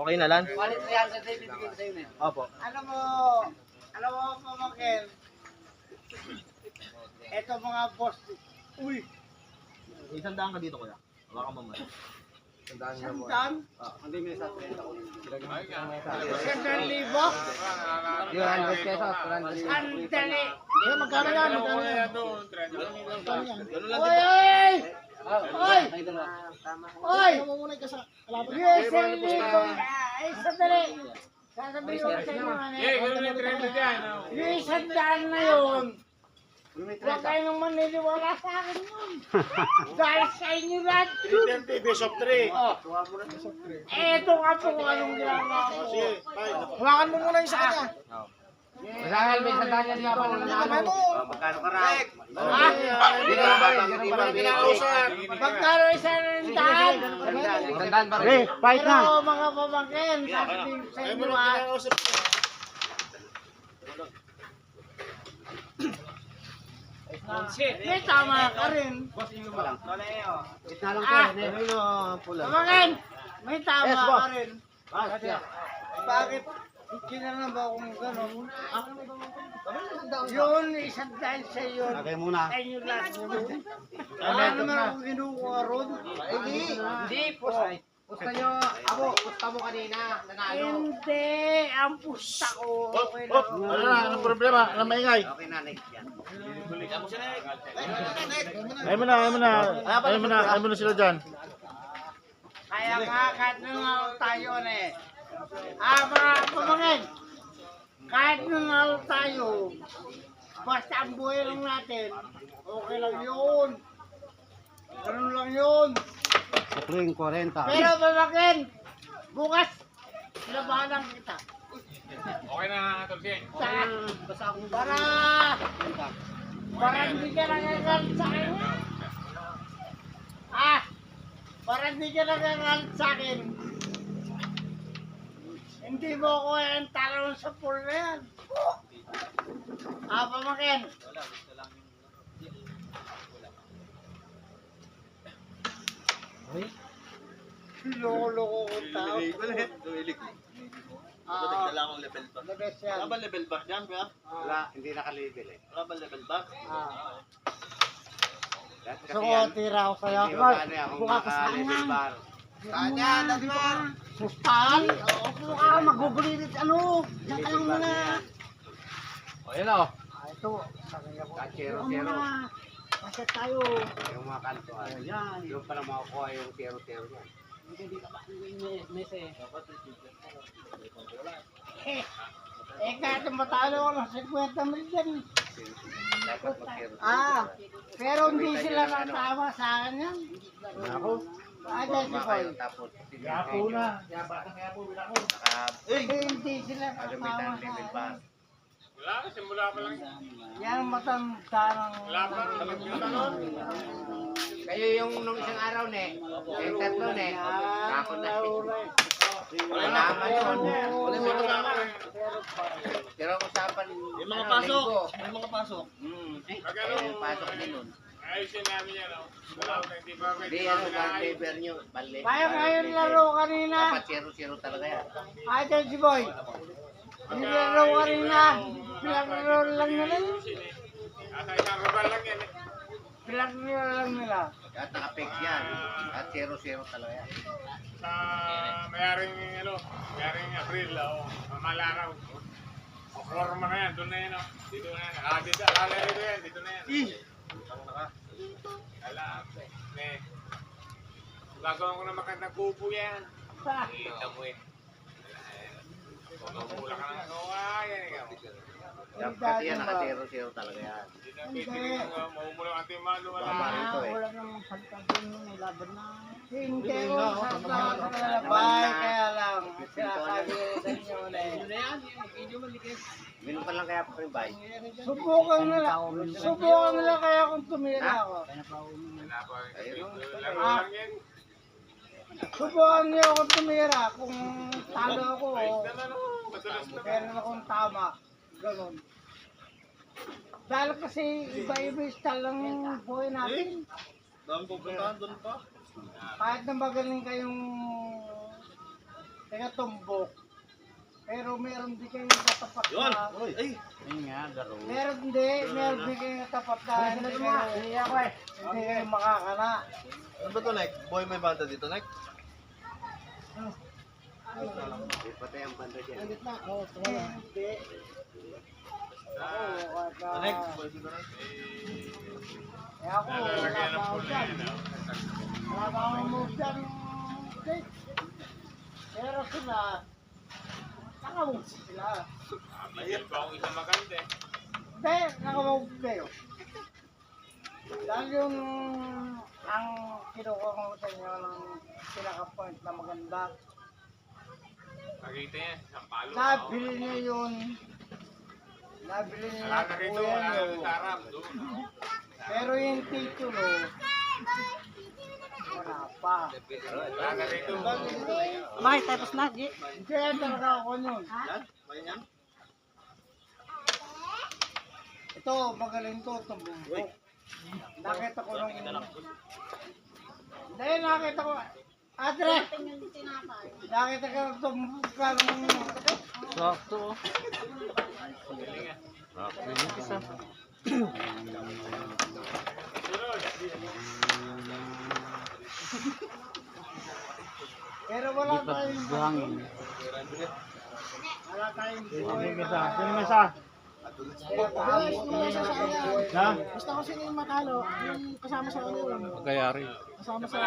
Okay na lang? Walit 300 na ibibigay ko sa'yo na. Opo. Alam mo pamangkin, eto mga boss, uy, 100 ka dito kuya. Baka mamaya. 100 na mo. sandaan, Hindi may sa 30 ko. 1,000, 200 pesos, 200. sandali. Magkano yan? Magkano yan? Oy, oy! Oy! Oy! Yes, 1,000. Ay, sandali. Sasabihin ko sa inyo, yung 100 na yun, huwag kayong maniniwala sa akin yun. Dahil sa inyo lahat yun. 330, Bishop 3. Eto nga po kung anong ginagawa ko. Hawakan mo muna yung sa kanya. Masahal, may sandaan yan nga pa na nanalo. Magkano ka raw? Hindi ka na ba rin? Hindi ka na Kinausap. Magkano isang daan? Sandaan pa rin. Pero mga pamangkin, sasabihin ko sa inyo may tama ka rin. Pamangkin, may tama ka rin. Bakit kinala ba akong gano'n? Yun, 100 sa iyo. Okay muna. Sa inyo lahat yun. Wala naman akong kinukuha ron. Hindi, pusta nyo. Ako, pusta mo kanina. Nanalo. Hindi, ang pusta ko. Okay lang. Ano na? Anong problema? Anong maingay? Okay na, next yan. Ayaw mo na sila dyan. Kaya nga, kahit nanalo tayo na eh. Mga pamangkin, kahit nanalo tayo, basta ang buhay lang natin, okay lang yun. Ganun lang yun. Sukling 40. Pero pamangkin, bukas, labanan kita. Okay na, Tolsien. Para hindi ka nagagalit sa akin. Para hindi ka nagagalit sa akin. Hindi mo ko yung talon sa pool na yan. Pamangkin. Loko-loko kong tao. Wala akong level back. The best yan. Wala ba level back dyan, kuya? Wala, hindi nakalabel eh. Wala ba level back? Gusto ko, tira ako sa'yo. Hindi ko ano ako Buka ka saan maka-level yan. bar. Kanya, Dagmar. Sustan? Oo, buka ka, magugulilit. Ano? Diyan ka lang muna. O, yun o. Ito, sabi ako. Kachero, Diyan zero. muna. Kasi tayo. Yung mga kantuan. Yung pala makukuha yung zero-zero niya. Kahit matalo ko ng 50 mil dyan. Dapat mag-zero. Pero hindi sila natama sa akin yan. Ako? Dahil si Paul. Tapos, Yapo na. Yabata kaya po. Hindi sila Nakagamitan natama ng sa level akin. bar. Wala, simula pa lang. Yan ang matanda ng... Wala pa, nagpunta nun. Kayo yung nung isang araw ne, yung tatlo ne, kapon na. Wala naman yun. Wala mo kasama eh. Pero usapan, Yung mga ano, pasok. linggo. Yung mga pasok. Yung pasok din nun. Ayusin namin yan, oh. Wala, hindi pa Hindi, ano, bang paper nyo, bali. Kaya ngayon laro kanina. Dapat zero-zero talaga yan. Ito si Boy. Nilaro kanina. Pinaglalaro lang nila yun. Asa isang rubal lang yan eh. Pinaglalaro lang nila. At naka-fix yan. At zero-zero talaga yan. Sa mayaring, mayaring April, mamalaraw. O forma na yan, doon na yan, oh. Dito na yan. Dito, dito yan, dito na yan. Alam, gagawin ko na magandang kubo yan. Kita mo eh. Mula ka na. Yan ikaw. Dapat yan, naka-zero-zero talaga yan. Hindi na pwede maumula ang ating malo. Wala namang pagkagin yung laban na. Hindi ko sa labay, kaya lang. Sinakagitan nyo na eh. Minum pa lang kaya pa rin bay. Subukan nila kaya kung tumira ako. Laro lang yan. Subukan niyo kung tumira. Kung talo ako, Madalas na. meron akong tama. Ganon. Dahil kasi iba-iba yung style lang yung buhay natin. Dami pupuntahan doon pa. Kahit na magaling kayong taga-tumbok. Pero meron din kayong katapat Yun! na... Uy, ay! Meron din kayong katapat na hindi kayo makakana. Ano ba to, Nek? Boy, may banda dito, Nek? Patay ang banda dyan. Hindi. Ah, Nek, boy dito, Nek. Eh ako, Lalagyan ng wala pool pa na yan, oh. akong move dyan. Pero sila, nakamove sila. Bigyan pa akong isang maganda eh. Hindi, nakamove kayo. Dahil yung ang kinukuha ko sa inyo ng pinaka-point na maganda. Nakita yan, isang palo. Nabili niyo yun. Nabili niyo Wala na rito, wala na yun. rito sa harap. Doon. Pero yung titulo, wala pa. Wala na rito. Bakit tapos na, G? Hindi talaga ako nun. Yan? Bayan yan? Ito, magaling to, tumbok. Nakita ko nung... Hindi, nakita ko. Adre! Nakita ko nung tumbok ka nung... Sakto. Pero wala tayong... Buhangin. Wala tayong buhay na... Sino may isa? Ha? Basta ko sino yung matalo, yung kasama sa ano. Magkayari. Kasama sa...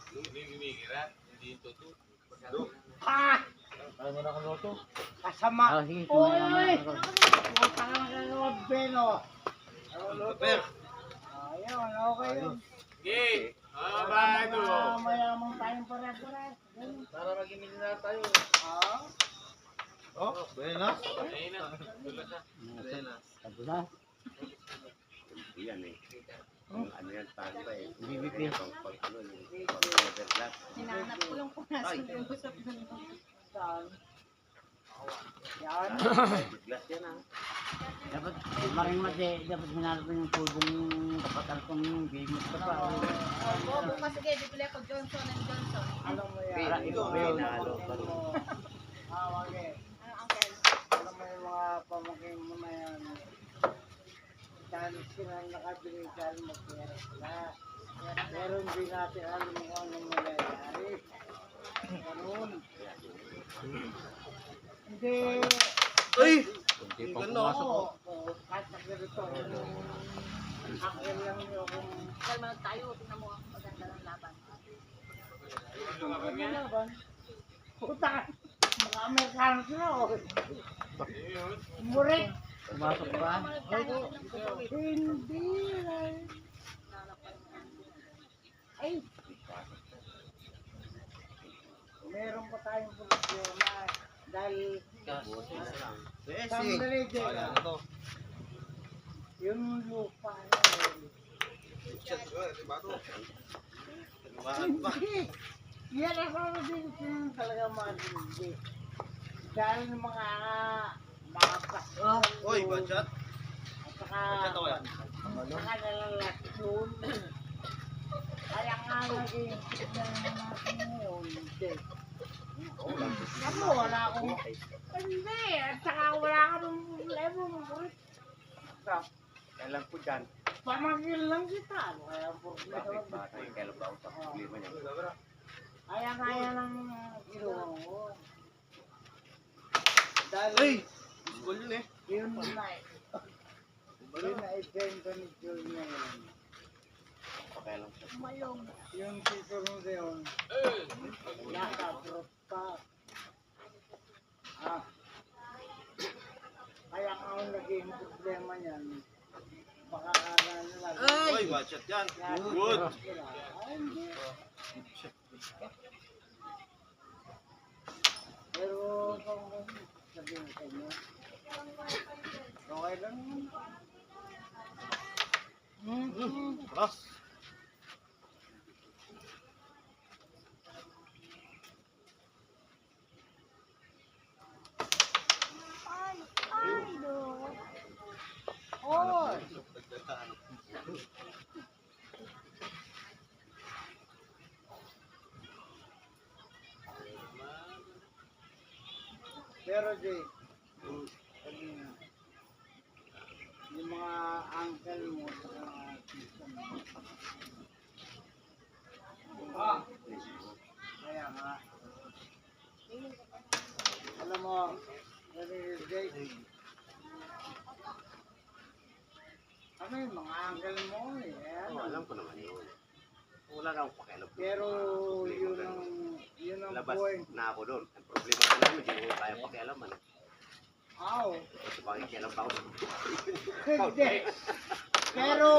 Hindi gumigira. Hindi yung totoo. Ah! Kasama. Ah, sige, Uy! Puta ka na kagawa, Beno. Per! Ayun, okay yun. Sige! Mga bahay ito. Mayamang tayong pare-pare. Para maging millionaire tayo. Ah? Oh, bayan na? Ayun na. Dulas na. Bayan na. Tapos na. Yan eh. Ano yan, tayo ba eh. BBP. Hinanap ko yung kung nasan yung usap doon. Saan? Yan. Glass yan ah. Dapat, maring mati, dapat hinanap ko yung pulbong kapatal kong gamot pa pa. Oo, bukas sige, bibili ako Johnson & Johnson. Alam mo yan. Para ikaw ba yun? Pamangkin mo. Wage. Ano, uncle? Alam mo yung mga pamangkin mo na yan. Dahil sila nakabili dahil mag-pera sila. Pero hindi natin alam kung anong mangyayari. Ganun. Hindi. Uy! Hindi Hindi pa ka na. pumasok. Oo, kahit na ganito. Akin lang yung kung Kalma tayo, tingnan mo ang maganda ng laban. ano laban. Puta ka. Mga Amerikano sila o. Murik. Pumasok pa. Hindi. Ay. Meron pa tayong problema dahil sandali Ay, dyan. ano to? Yung lupa na yun. Shit, diba to? Lumahan pa. Hindi. Yan ako din talaga matindi. Dahil mga pasok. Uy, budget. At saka Budget ako yan. mga nalalasyon. Kaya nga naging tignan natin ngayon. Hindi. Ako, wala akong... Hindi. At saka wala akong problema. Kailan po dyan. Pamagil lang kita. Kaya ang problema. Bakit ba tayo kailan ba ang problema niya? Kaya lang ginawa ko. Dahil Uy! School yun eh. yun na eh. Yun na ibenta ni Joy na yun. Kailan siya. Malong. Yung titulo na yun, nakabrot pa. Ah. Kaya nga ang naging problema niyan, baka karan nila. Uy, budget yan. Good. Ay, hindi. Pero kung sabihin ko mo, okay lang yun. Cross. Oy! Pero Jay, yung mga uncle mo sa mga tita mo. Kaya nga. Alam mo, Jay, ano yung mga uncle mo eh. Oo, alam ko naman yun. Wala na akong pakialam. Pero yun ang Labas buhay. na ako doon. Ang problema na namin, hindi ko kaya pakialaman. Aw. Kasi pakikialam pa ako. Hindi. Pero,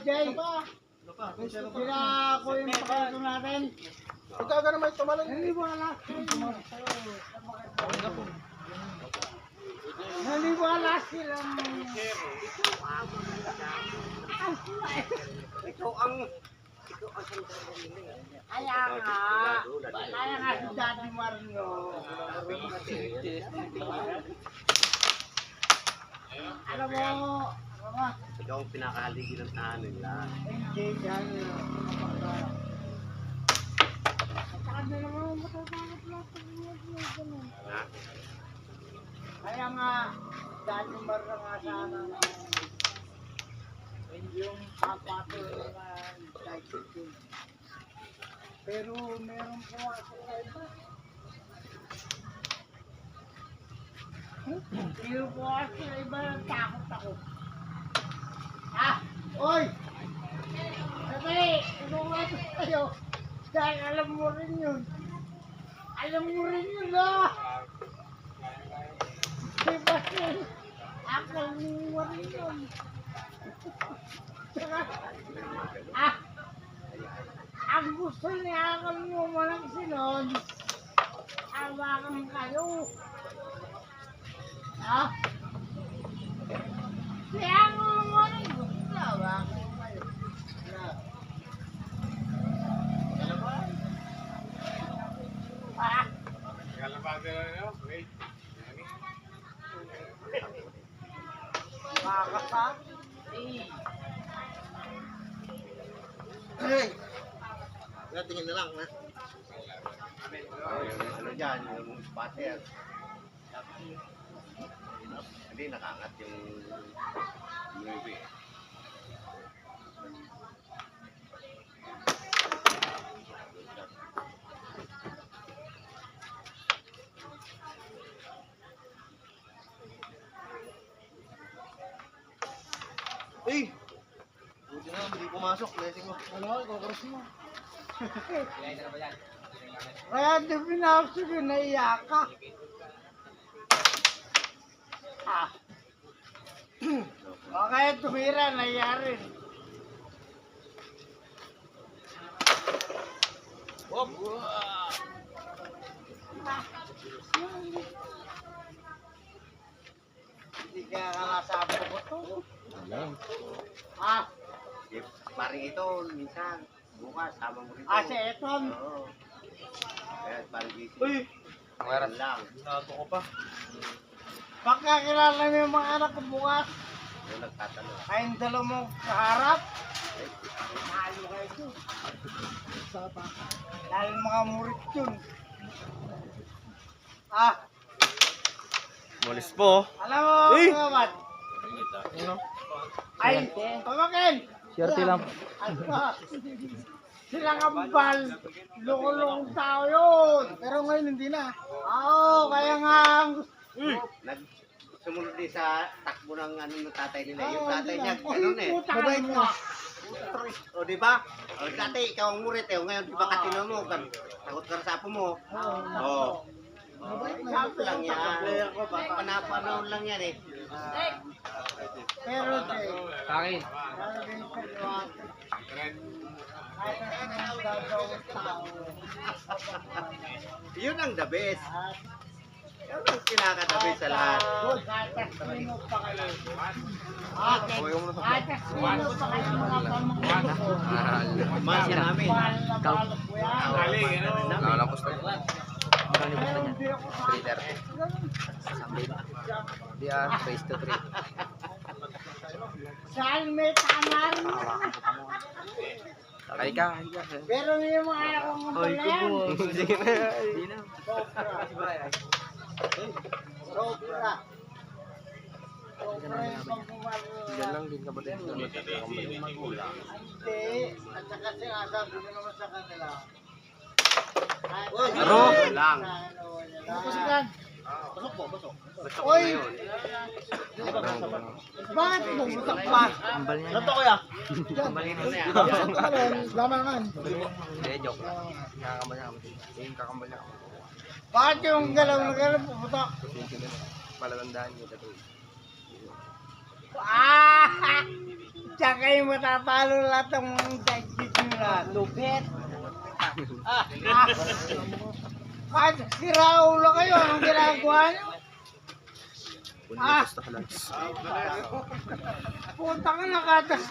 Jay, sila ko yung pakalato natin. Ikaw ka naman tumalan. Naniwala Naniwala silang Ikaw ang kaya nga si Daddy Marno. Alam mo, ikaw ang pinakahaligi ng tahanan nila. hindi dyan. Saka na naman matatakot lahat ng mga ganun. Ha? Kaya nga, Daddy Marno nga sana yung papatol na diabetes. Pero meron po ako sa iba. Meron po ako sa iba, takot ako. Oy! Sabay, tulungan ko kayo. Dahil alam mo rin yun. Alam mo rin yun, Diba yun? Akal mo rin yun. Ang gusto niya akal mo walang sinod. Awakan kayo. Kaya mo walang gusto. Awakan kayo. Kalapate na nyo? Wait. Makakasal. Hey! Tingin na lang, ha? Yung ano dyan, yung spotter. Hindi, nakaangat yung UAV. Uy! Buti na, hindi pumasok. Blessing mo. Ano, ikukuros mo. Kaya di pinapsig yun, naiyak ka. O kaya tumira, naiyak rin. Hop! Hindi kaya kalasabi ko to. Paring ito, minsan, bukas, sama mo rito. Si Eton. Oo. Kaya parang gising. Uy! Yan lang. Nato ko pa. Pagkakilala mo yung mga anak ko bukas, Yung nagtatanong. kayong dalawa mo kaharap, mahalo kayo dun. Dahil mga murit yun. Malis po. Alam mo, Uy! mga man. Ay, pamakin! Swerte lang. Sila kambal, loko-lokong tao yun. Pero ngayon hindi na. Oo, kaya nga ang gusto. Sumunod din sa takbo ng ano ng tatay nila. Yung Oo, tatay hindi niya, na. ganun eh. Mabait nga. O, di ba? O, dati ikaw ang murit eh. Ngayon, di ba katino mo? Takot ka sa apo mo. Oo. Sabi lang yan. Panapanoon lang yan eh. Pero, Jay, Akin. kahit ang gagawin tao, Yun ang the best. Yun ang kinaka-the best sa lahat. kahit sino pa kayo. Kahit sino pa kayo mga pamangkin ko. Mahal namin. Mahal na mahal ko yan. Ali, ano? Nakalampos na. Pero hindi ako Face to 3. Saan may tama rin. Ay ka. Pero yung mga anak kong kumpal na yan. Hindi na. Sobra. Sobra yung pagkumalo. Diyan lang din kapatid. Magulang. Hindi. At saka sinasabi ko naman sa kanila. Aro! Lang. Pasok po, pasok. Oy! Bakit bumusak pa? Ambal niya. Santo kuya? Lamangan. Hindi, joke lang. Kakambal niya kapatid. Yung kakambal niya. Bakit yung galaw na galaw pumutok? Palatandaan niyo ito. Ah! Tsaka yung matatalo lahat ng mga tagkit nila. Lupit. Kahit siraulo kayo, anong ginagawa nyo? Punta ka lang. Punta ka na katas